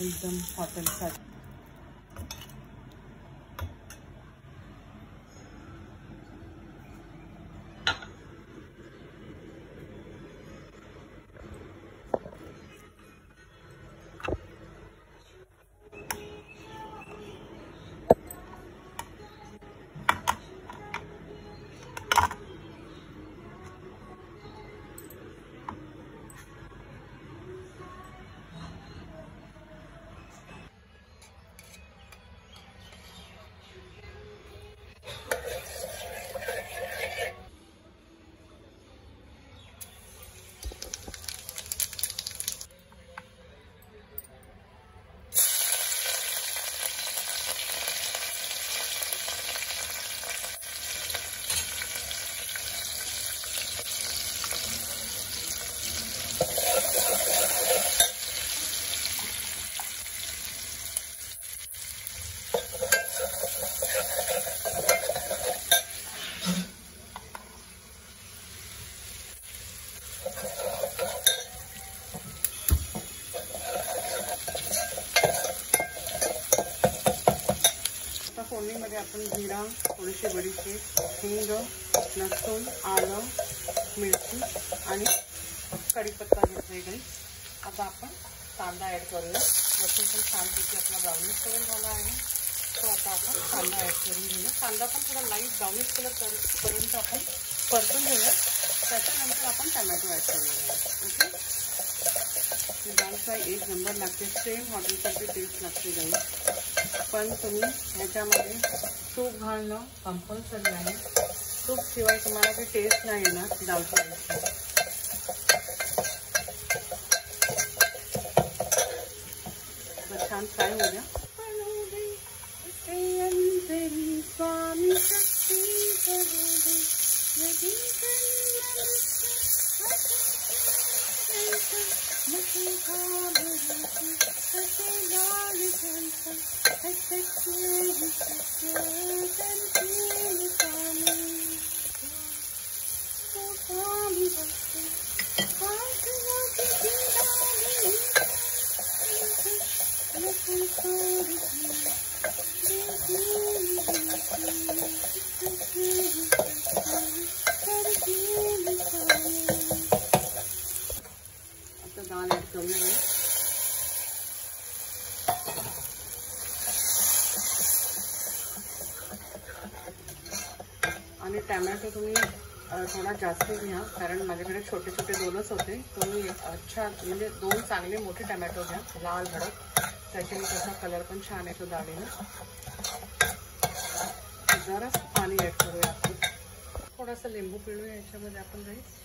एकदम हॉटेलसाठी। फोडणीमध्ये आपण जिरा, थोडीशी बडीशेप, हिंग, लसूण, आलं, मिरची आणि कढीपत्ता घेतले गई। आता आपण कांदा ॲड करूया। लसूण पण छानपैकी आपला ब्राउनिश कलर झाला आहे, तो आता आपण कांदा ॲड करून घेऊया। कांदा पण थोडा लाईट ब्राउनिश कलर पर्यंत आपण परतून घेऊया। त्याच्यानंतर आपण टमॅटो ॲड करणार आहे। ओके, दाल फ्राय एक नंबर लागते, सेम हॉटेलसारखी टेस्ट लागते गाईस। पण तुम्ही ह्याच्यामध्ये तूप घालणं कंपल्सरी आहे। तूप शिवाय तुम्हाला काही टेस्ट नाही येणार दाल फ्रायची। तर छान फ्राय हो गया। आता दाल ॲड करूया आणि टमॅटो तुम्ही थोडा जास्त घ्या, कारण माझ्याकडे छोटे छोटे दोनच होते। तुम्ही अच्छा म्हणजे 2 चांगले मोठे टमॅटो घ्या, लाल भडक, त्याच्याने कसा कलर पण छान येतो डाळीला। जरा पाणी ॲड करूया आपण, थोडासा लिंबू पिळूया याच्यामध्ये आपण राईस।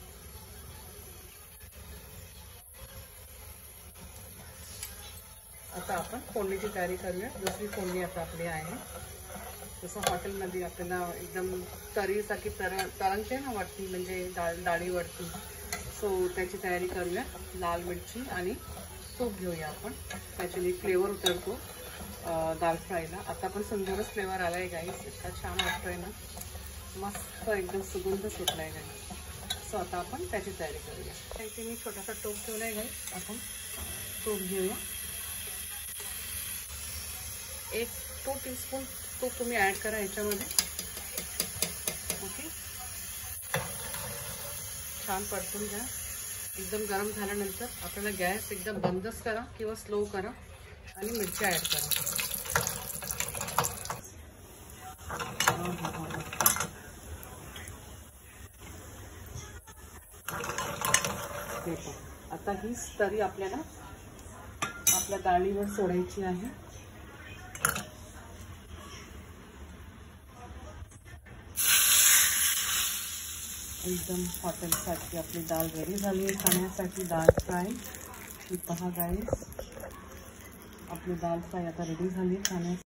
आता आपण फोडणीची तयारी करूया। दुसरी फोडणी आता आपली आहे, जसं हॉटेलमध्ये आपल्याला एकदम तरीसारखी तळणचे ना वरती, म्हणजे डाळी वरती, सो त्याची तयारी करूया। लाल मिरची आणि तूप घेऊया आपण, त्याच्याने फ्लेवर उतरतो दाल फ्रायला। आता पण सुंदरच फ्लेवर आलाय गाईस, इतका छान वाटतोय ना, मस्त एकदम सुगंध सुटलाय गाईस। सो आता आपण त्याची तयारी करूया। इथे मी छोटासा टोप ठेवलाय गाईस, आपण तूप घेऊया। 1-2 टीस्पून तूप तुम्ही ॲड करा याच्यामध्ये। ओके, छान परतून घ्या। एकदम गरम झाल्यानंतर आपल्याला गॅस एकदम बंदच करा किंवा स्लो करा आणि मिरच्या ॲड करा। आता ही तरी आपल्याला आपल्या डाळीवर सोडायची आहे। एकदम हॉटेलसारखी आपली दाल रेडी झाली आहे खाण्यासाठी, दाल फ्राय। पहा गाईस, आपली दाल फ्राय आता रेडी झाली खाण्यासाठी।